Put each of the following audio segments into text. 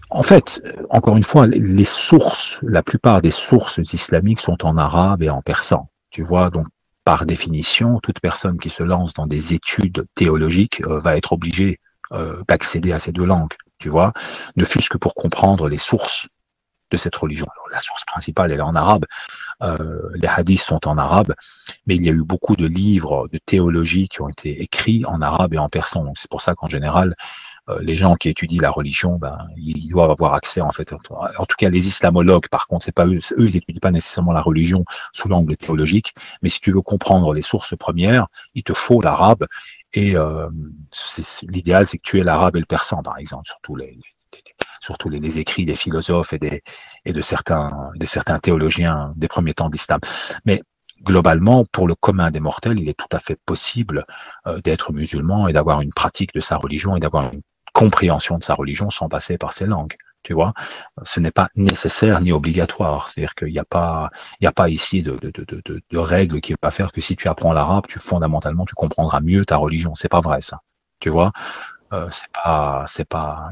En fait, encore une fois, les sources, la plupart des sources islamiques sont en arabe et en persan. Tu vois, donc par définition, toute personne qui se lance dans des études théologiques va être obligée d'accéder à ces deux langues. Tu vois, ne fût-ce que pour comprendre les sources de cette religion. Alors, la source principale, elle est en arabe. Les hadiths sont en arabe, mais il y a eu beaucoup de livres de théologie qui ont été écrits en arabe et en persan. Donc c'est pour ça qu'en général, les gens qui étudient la religion, ben, ils doivent avoir accès en fait. En tout cas, les islamologues, par contre, c'est pas eux, eux, ils étudient pas nécessairement la religion sous l'angle théologique, mais si tu veux comprendre les sources premières, il te faut l'arabe. Et l'idéal, c'est que tu aies l'arabe et le persan, par exemple, surtout les écrits des philosophes et de certains théologiens des premiers temps d'islam. Mais globalement, pour le commun des mortels, il est tout à fait possible d'être musulman et d'avoir une pratique de sa religion et d'avoir une compréhension de sa religion sans passer par ces langues. Tu vois, ce n'est pas nécessaire ni obligatoire. C'est-à-dire qu'il n'y a pas, il n'y a pas ici de règle qui va faire que si tu apprends l'arabe, fondamentalement, tu comprendras mieux ta religion. C'est pas vrai, ça. Tu vois, il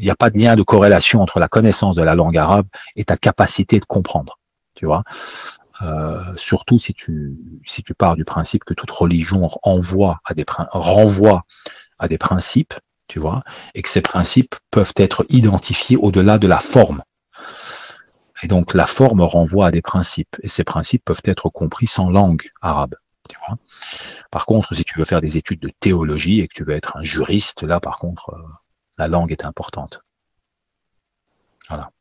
n'y a pas de lien de corrélation entre la connaissance de la langue arabe et ta capacité de comprendre. Tu vois, surtout si tu pars du principe que toute religion renvoie à des principes, tu vois, et que ces principes peuvent être identifiés au-delà de la forme. Et donc la forme renvoie à des principes, et ces principes peuvent être compris sans langue arabe. Tu vois. Par contre, si tu veux faire des études de théologie et que tu veux être un juriste, là, par contre, la langue est importante. Voilà.